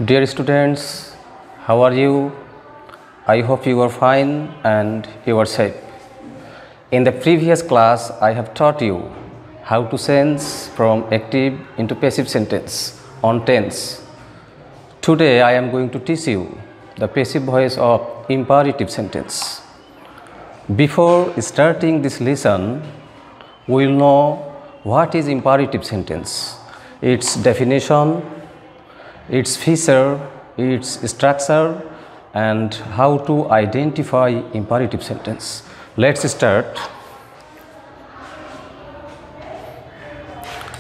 Dear students, how are you? I hope you are fine and you are safe. In the previous class, I have taught you how to change from active into passive sentence on tense. Today, I am going to teach you the passive voice of imperative sentence. Before starting this lesson, we will know what is imperative sentence, its definition, its feature, its structure, and how to identify imperative sentence. Let's start.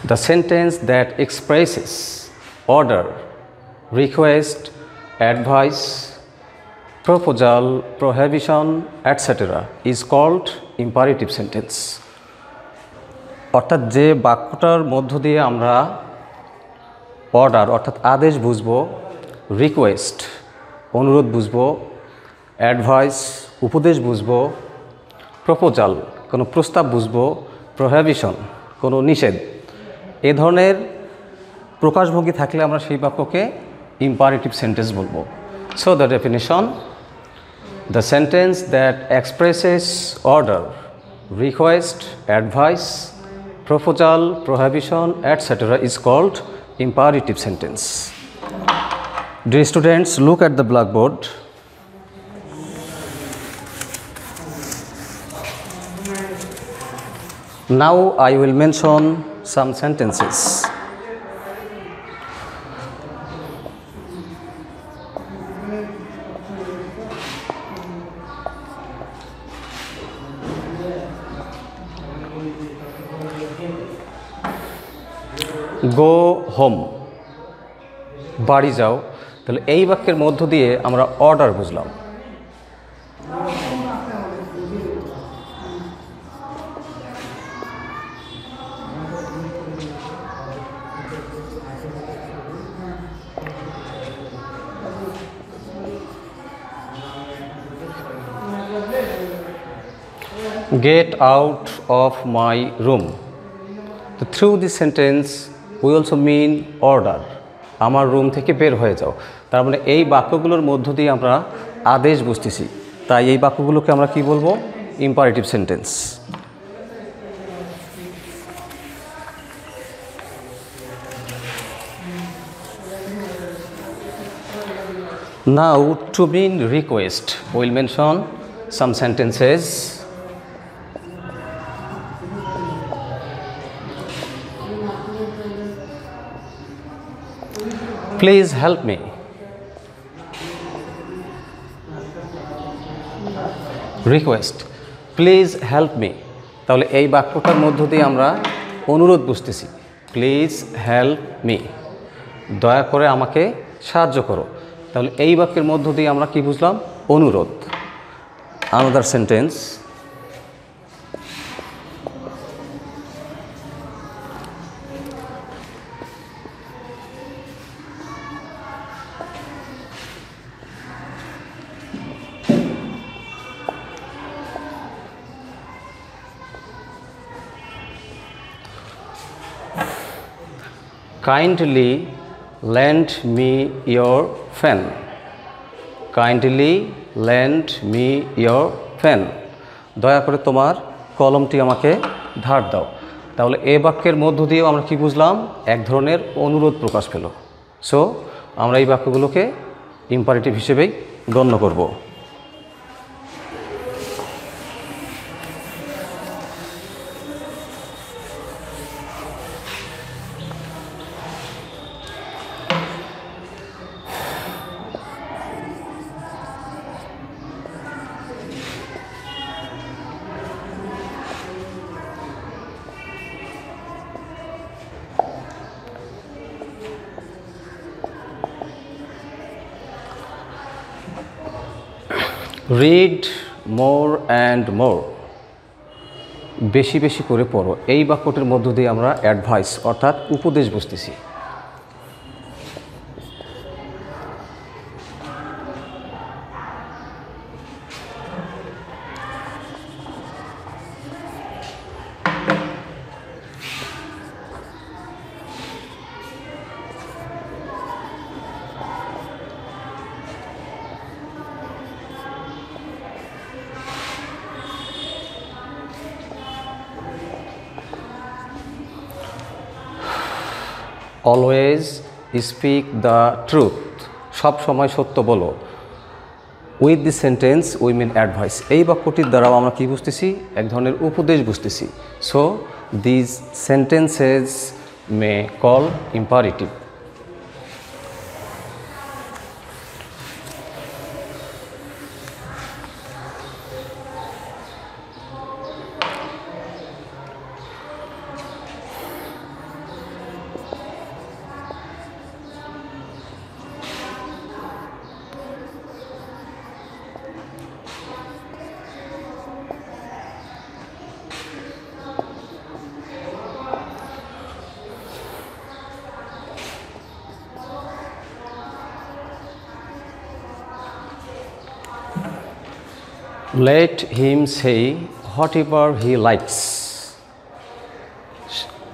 The sentence that expresses order, request, advice, proposal, prohibition, etc. is called imperative sentence. অর্থাৎ যে বাক্যটার মধ্য দিয়ে আমরা order অর্থাৎ আদেশ বুঝবো, request অনুরোধ বুঝবো, অ্যাডভাইস উপদেশ বুঝবো, প্রপোজাল কোনো প্রস্তাব বুঝবো, প্রহিবিশন কোনো নিষেধ, এ ধরনের প্রকাশভঙ্গি থাকলে আমরা সেই বাক্যকে ইম্পারেটিভ সেন্টেন্স বলবো। So the definition, the sentence that expresses order, request, advice, proposal, prohibition, etc. is called imperative sentence. Dear students, look at the blackboard. Now I will mention some sentences. Go home, বাড়ি যাও। তাহলে এই বাক্যের মধ্য দিয়ে আমরা order বুঝলাম। Get out of my room. So through this sentence we also mean order. আমার রুম থেকে বের হয়ে যাও। তার মানে এই বাক্যগুলোর মধ্য দিয়ে আমরা আদেশ বুঝতেছি, তাই এই বাক্যগুলোকে আমরা কি বলবো? Imperative sentence. Now to mean request, we will mention some sentences. Please help me. Request, please help me. তাহলে এই বাক্যটার মধ্য দিয়ে আমরা অনুরোধ বুঝতেছি। প্লিজ হেল্প মি, দয়া করে আমাকে সাহায্য করো। তাহলে এই বাক্যের মধ্য দিয়ে আমরা কি বুঝলাম? অনুরোধ। Another sentence, kindly lend me your pen. Kindly lend me your pen. দয়া করে তোমার কলমটি আমাকে ধার দাও। তাহলে এই বাক্যের মধ্য দিয়েও আমরা কি বুঝলাম? এক ধরনের অনুরোধ প্রকাশ পেল। সো আমরা এই বাক্যগুলোকে ইম্পারেটিভ হিসেবেই গণ্য করব। রিড মোর অ্যান্ড মোর, বেশি বেশি করে পড়ো। এই বাক্যটির মধ্য দিয়ে আমরা অ্যাডভাইস অর্থাৎ উপদেশ বুঝতেছি। অলওয়েজ স্পিক দ্য ট্রুথ, সব সময় সত্য বলো। With this sentence we mean advice, এই বাক্যটির দ্বারাও আমরা কী বুঝতেছি? এক ধরনের উপদেশ বুঝতেছি। So this sentences may call imperative. Let him say whatever he likes,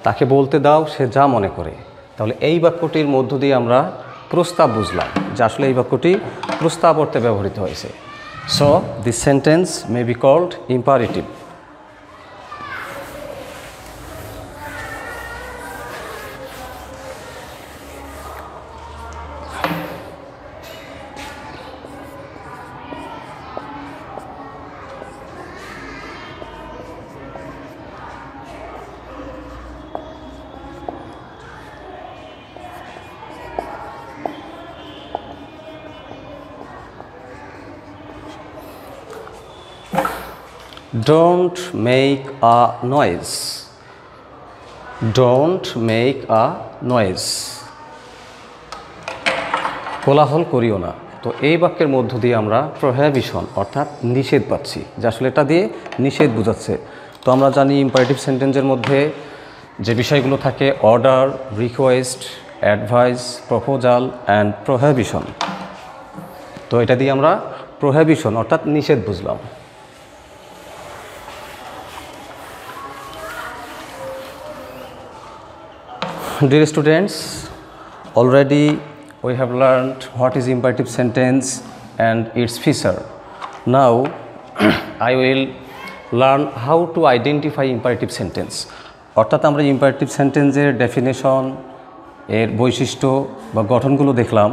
তাকে বলতে দাও সে যা মনে করে। তাহলে এই বাক্যটির মধ্য দিয়ে আমরা প্রস্তাব বুঝলাম যে আসলে এই বাক্যটি প্রস্তাব অর্থে ব্যবহৃত হয়েছে। So this sentence may be called imperative. Don't make a noise. Don't make a noise. কোলাহল করিও না। তো এই বাক্যের মধ্য দিয়ে আমরা প্রোহিবিশন অর্থাৎ নিষেধ পাচ্ছি, যে আসলে এটা দিয়ে নিষেধ বোঝাচ্ছে। তো আমরা জানি ইম্পারেটিভ সেন্টেন্সের মধ্যে যে বিষয়গুলো থাকে order, request, advice, proposal and prohibition. তো এটা দিয়ে আমরা প্রোহিবিশন অর্থাৎ নিষেধ বুঝলাম। Dear students, already we have learned what is imperative sentence and its feature. Now I will learn how to identify imperative sentence. অর্থাৎ আমরা imperative sentence-এর ডেফিনেশন, এর বৈশিষ্ট্য বা গঠনগুলো দেখলাম।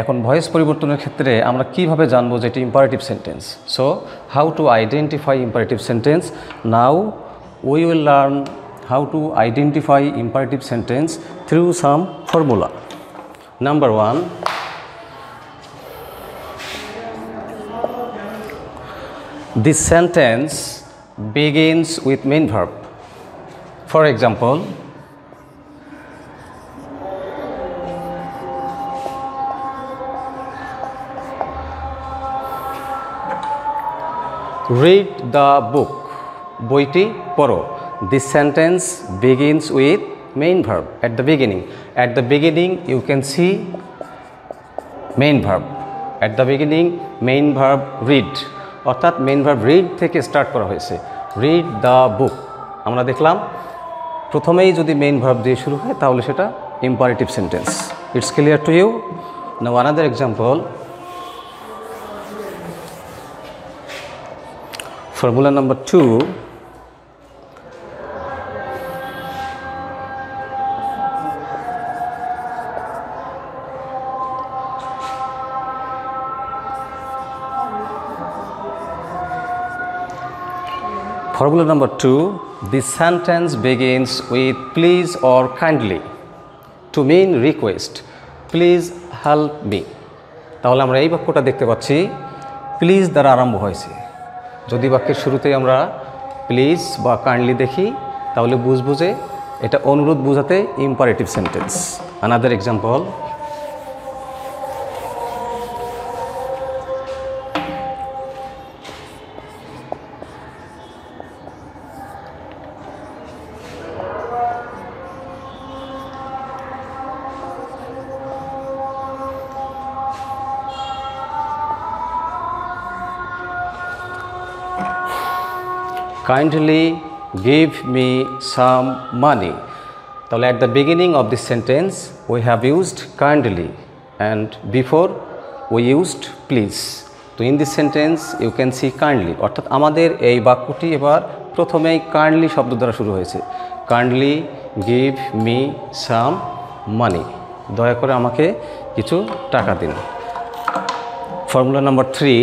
এখন ভয়েস পরিবর্তনের ক্ষেত্রে আমরা কিভাবে জানবো যে এটি imperative sentence? So how to identify imperative sentence? Now we will learn how to identify imperative sentence through some formula. Number 1, this sentence begins with main verb. For example, read the book. বইটি পড়ো। This sentence begins with main verb at the beginning. At the beginning you can see main verb. At the beginning main verb read, অর্থাৎ main verb read থেকে start করা হয়েছে। Read the book, আমরা দেখলাম প্রথমেই যদি main verb দিয়ে শুরু হয় তাহলে সেটা imperative sentence. It's clear to you? Now another example. Formula number 2. Formula number 2, this sentence begins with please or kindly to mean request. Please help me. তাহলে আমরা এই বাক্যটা দেখতে পাচ্ছি প্লিজ দ্বারা আরম্ভ হয়েছে। যদি বাক্যের শুরুতেই আমরা প্লিজ বা কাইন্ডলি দেখি তাহলে বুঝবো যে এটা অনুরোধ বোঝাতে imperative sentence. Another example. Kindly give me some money. তাহলে at the beginning of this sentence we have used kindly and before we used please. তো in this sentence you can see kindly, অর্থাৎ আমাদের এই বাক্যটি এবার প্রথমেই kindly শব্দ দ্বারা শুরু হয়েছে। Kindly give me some মানি, দয়া করে আমাকে কিছু টাকা দিন। Formula number 3,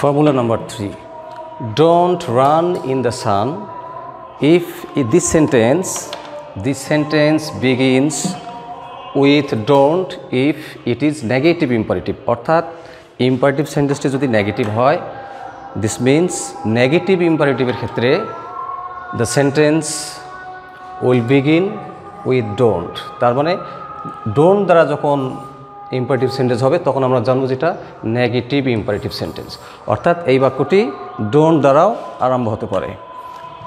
formula number 3, don't run in the sun if this sentence begins with don't if it is negative imperative, অর্থাৎ imperative সেন্টেন্সটি যদি নেগেটিভ হয়, this means negative imperative এর ক্ষেত্রে the sentence will begin with don't, তার মানে don't দ্বারা যখন imperative sentence হবে তখন আমরা জানবো যেটা নেগেটিভ ইম্পারেটিভ সেন্টেন্স, অর্থাৎ এই বাক্যটি ডোন্ট দ্বারাও আরম্ভ হতে পারে।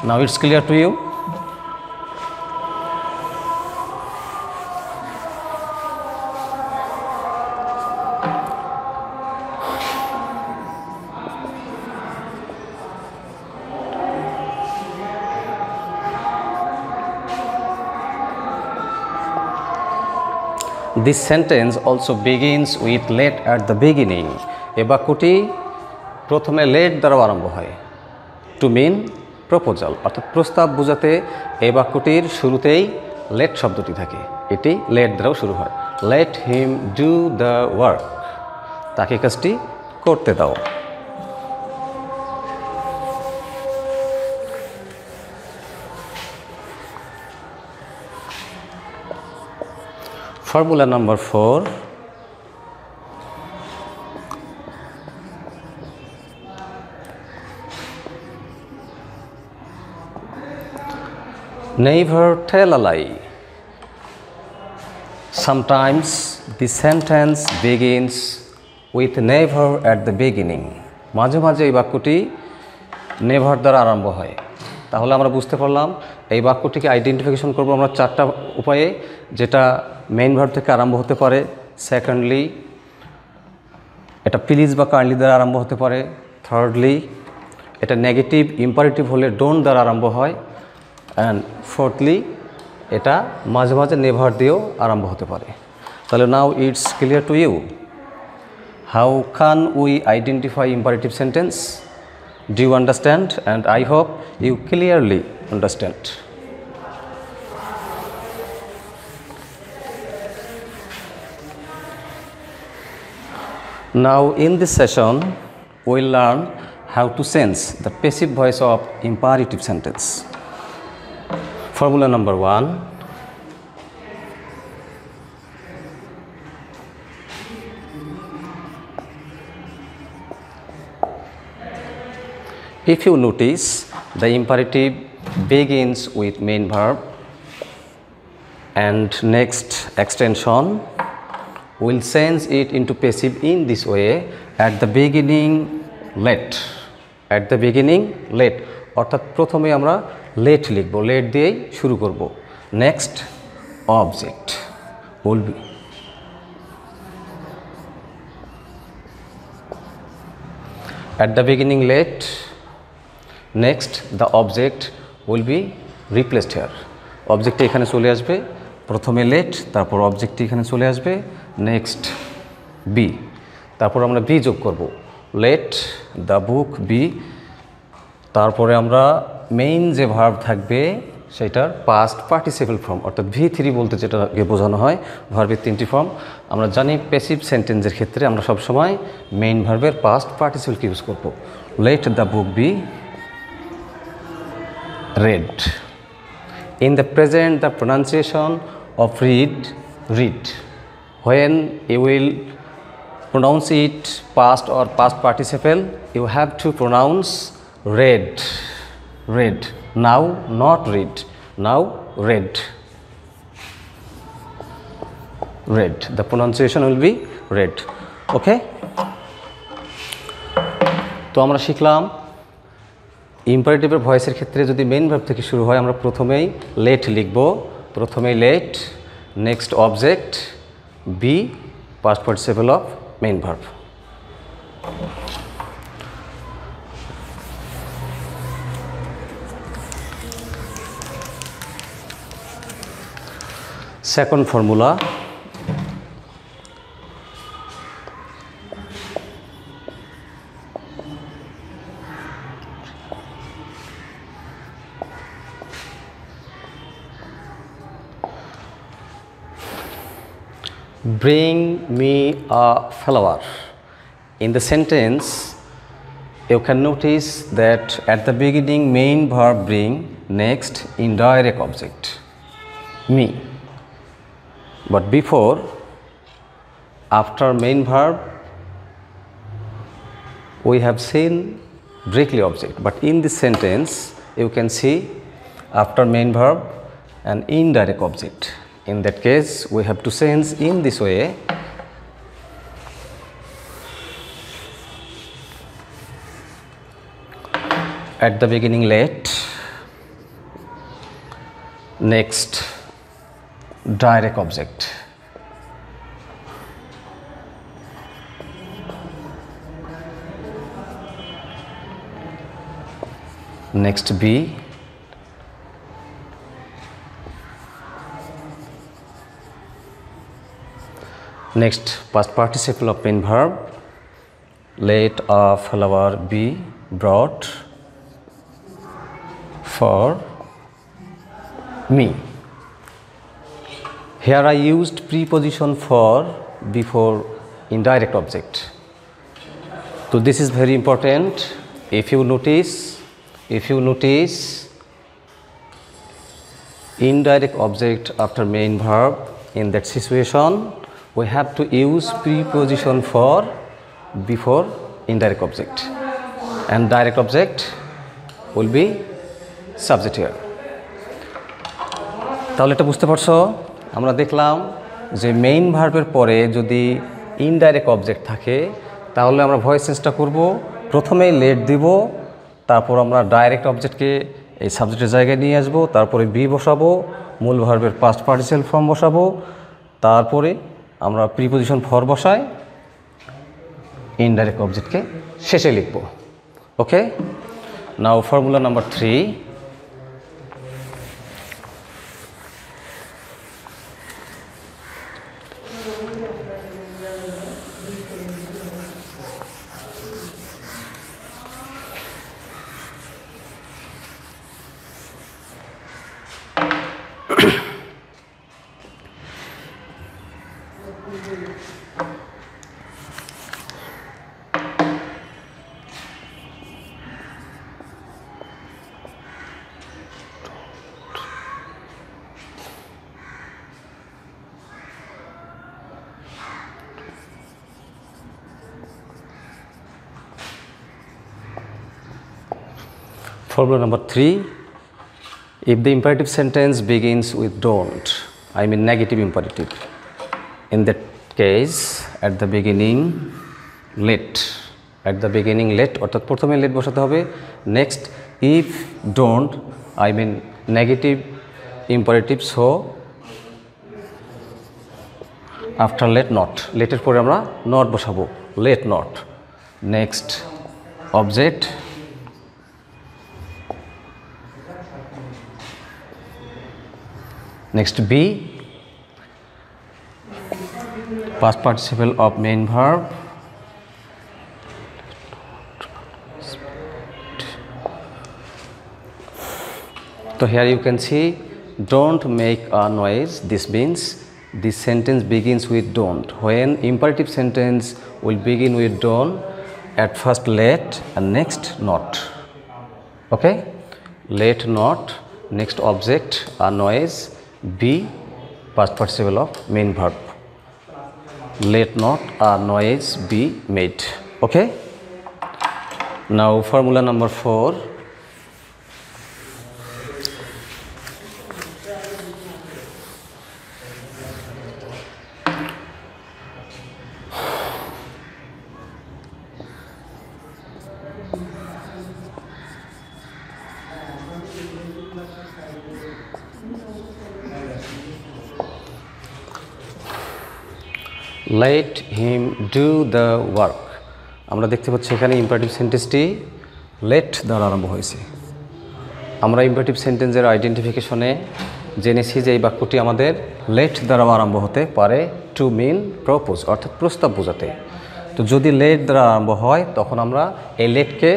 Now it's clear to you? This sentence also begins with let at the beginning. এই বাক্যটি প্রথমে let দ্বারা আরম্ভ হয়, টু মিন প্রপোজাল, অর্থাৎ প্রস্তাব বোঝাতে এই বাক্যটির শুরুতেই let শব্দটি থাকে, এটি let দ্বারাও শুরু হয়। Let him do the work, তাকে কাজটি করতে দাও। Formula number 4, never tell a lie. Sometimes the sentence begins with never at the beginning. মাঝে মাঝে এই বাক্যটি নেভার দ্বারা আরম্ভ হয়। তাহলে আমরা বুঝতে পারলাম এই বাক্যটিকে আইডেন্টিফিকেশন করব আমরা চারটা উপায়ে, যেটা মেইন ভার্ব থেকে আরম্ভ হতে পারে, সেকেন্ডলি এটা প্লিজ বা কাইন্ডলি দ্বারা আরম্ভ হতে পারে, থার্ডলি এটা নেগেটিভ ইম্পারেটিভ হলে ডোন্ট দ্বারা আরম্ভ হয়, অ্যান্ড ফোর্থলি এটা মাঝে মাঝে নেভার দিয়েও আরম্ভ হতে পারে। তাহলে now it's clear to you how can we identify imperative sentence? Do you understand? And I hope you clearly understand. Now in this session we'll learn how to sense the passive voice of imperative sentence. Formula number 1, if you notice, the imperative begins with main verb and next extension will change it into passive in this way, at the beginning let, at the beginning let, অর্থাৎ প্রথমে আমরা let লিখব, let দিয়েই শুরু করব। Next object will be, at the beginning let, next the object will be replaced here, অবজেক্টটি এখানে চলে আসবে, প্রথমে let তারপর অবজেক্টটি এখানে চলে আসবে, নেক্সট বি, তারপর আমরা বি যোগ করব, let the book be, তারপরে আমরা মেইন যে ভার্ব থাকবে সেটার পাস্ট পার্টিসিপল ফর্ম, অর্থাৎ V3 বলতে যেটাকে বোঝানো হয় ভার্বের তিনটি ফর্ম। আমরা জানি প্যাসিভ সেন্টেন্সের ক্ষেত্রে আমরা সবসময় মেইন ভার্বের পাস্ট পার্টিসিপলকে ইউজ করব। let the book be read. In the present, the pronunciation of read, read. When you will pronounce it past or past participle, you have to pronounce read, read. Now not read, now read, read. The pronunciation will be read. Okay? তো আমরা শিখলাম ইম্পারেটিভের ভয়েসের ক্ষেত্রে যদি main verb থেকে শুরু হয় আমরা প্রথমেই let লিখব, প্রথমে let, next object, be past participle of main verb. Second formula, bring me a flower. In the sentence, you can notice that at the beginning main verb bring, next indirect object me. But before, after main verb, we have seen directly object. But in this sentence, you can see after main verb an indirect object. In that case, we have to sense in this way. At the beginning let, next direct object, next be, next past participle of main verb, let a flower be brought for me. Here I used preposition for before indirect object. So this is very important. If you notice indirect object after main verb, in that situation we have to use preposition for before indirect object, and direct object will be subject here. তাহলে এটা বুঝতে পারছো? আমরা দেখলাম যে main ভার্বের পরে যদি ইনডাইরেক্ট অবজেক্ট থাকে তাহলে আমরা ভয়েস চেঞ্জটা করব, প্রথমেই লেট দিব, তারপর আমরা ডাইরেক্ট অবজেক্টকে এই সাবজেক্টের জায়গায় নিয়ে আসবো, তারপরে বি বসাবো, মূল ভার্বের পাস্ট পার্টিসিপল ফর্ম বসাবো, তারপরে আমরা প্রিপোজিশন ফর বসাই, ইনডাইরেক্ট অবজেক্টকে শেষে লিখব। ওকে, নাও formula number 3, formula number 3, if the imperative sentence begins with don't, I mean negative imperative, in that case at the beginning let, at the beginning let অর্থাৎ প্রথমে let বসাতে হবে, next if don't, I mean negative imperative, so after let not, let এর পরে আমরা not বসাবো, let not, next object, next be, past participle of main verb, so here you can see don't make a noise. This means this sentence begins with don't. When imperative sentence will begin with don't, at first let and next not. Okay, let not, next object a noise, be past participle of main verb, let not a noise be made. Okay, now formula number 4, let him do the work. আমরা দেখতে পাচ্ছি এখানে imperative সেন্টেন্সটি let দ্বারা আরম্ভ হয়েছে। আমরা imperative সেন্টেন্সের আইডেন্টিফিকেশনে জেনেছি যে এই বাক্যটি আমাদের let দ্বারা আরম্ভ হতে পারে টু মিন প্রপোজ, অর্থাৎ প্রস্তাব বোঝাতে। তো যদি let দ্বারা আরম্ভ হয় তখন আমরা এই letকে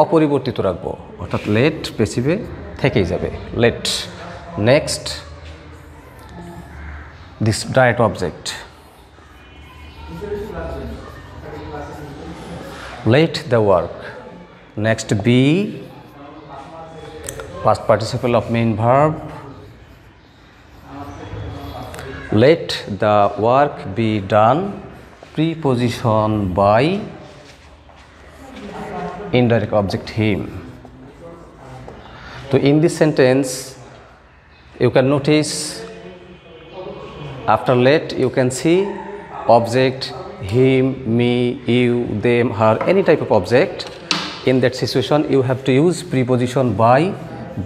অপরিবর্তিত রাখবো, অর্থাৎ let পেসিভে থেকেই যাবে let। Next this direct object, let the work. Next be past participle of main verb, let the work be done preposition by indirect object him. So in this sentence you can notice after let you can see object him, me, you, them, her, any type of object. In that situation you have to use preposition by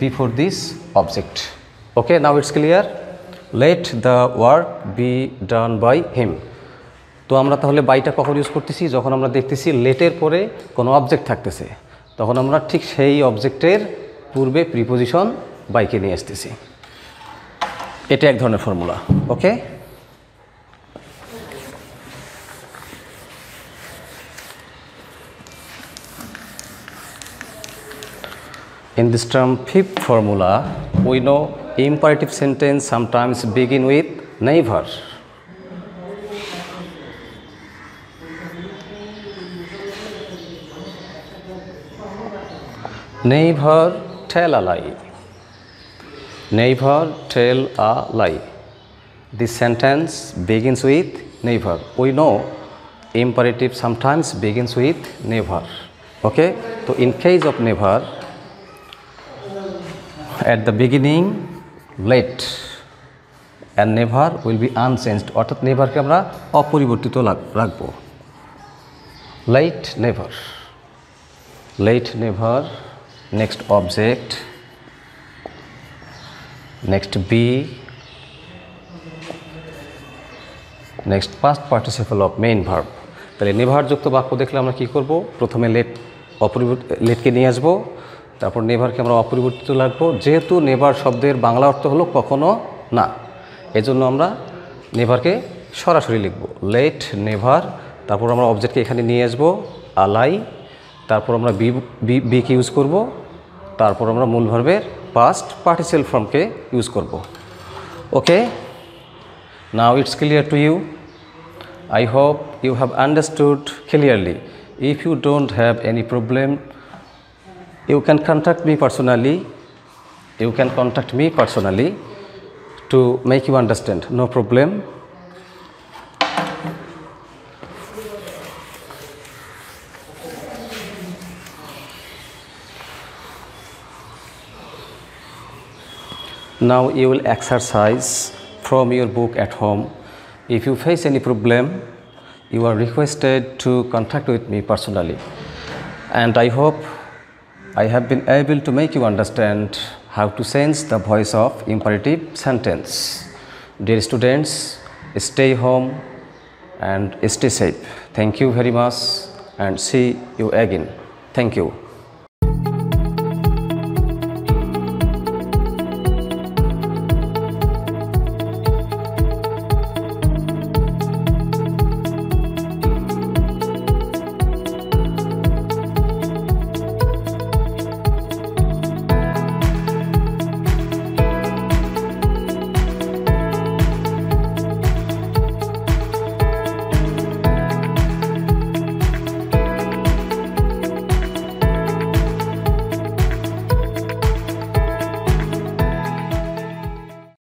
before this object. Okay, now it's clear. Let the work be done by him. তো আমরা তাহলে বাইটা কখন use করতেছি? যখন আমরা দেখতেছি লেটের পরে কোনো অবজেক্ট থাকতেছে, তখন আমরা ঠিক সেই অবজেক্টের পূর্বে প্রিপোজিশন বাইকে নিয়ে আসতেছি। এটা এক ধরনের formula. Okay, in this term fifth formula we know imperative sentence sometimes begin with never. Never tell a lie. Never tell a lie. This sentence begins with never. We know imperative sometimes begins with never. Okay, so in case of never, at the beginning let and never will be unchanged, অর্থাৎ নেভারকে আমরা অপরিবর্তিত রাখবো। let never, let never, next object, next be, next past participle of main verb. তাহলে never যুক্ত বাক্য দেখলে আমরা কি করব? প্রথমে লেটকে নিয়ে আসবো, তারপর নেভারকে আমরা অপরিবর্তিত রাখবো। যেহেতু নেভার শব্দের বাংলা অর্থ হলো কখনো না, এজন্য আমরা নেভারকে সরাসরি লিখব লেট নেভার। তারপর আমরা অবজেক্টকে এখানে নিয়ে আসবো আলাই, তারপর আমরা বিকে ইউজ করব, তারপর আমরা মূল ভার্বের পাস্ট পার্টিসিপাল ফর্মকে ইউজ করব। Okay, now it's clear to you. I hope you have understood clearly. If you don't have any problem, you can contact me personally. You can contact me personally to make you understand. No problem. Now you will exercise from your book at home. If you face any problem, you are requested to contact with me personally. And I hope I have been able to make you understand how to sense the voice of imperative sentence. Dear students, stay home and stay safe. Thank you very much and see you again. Thank you.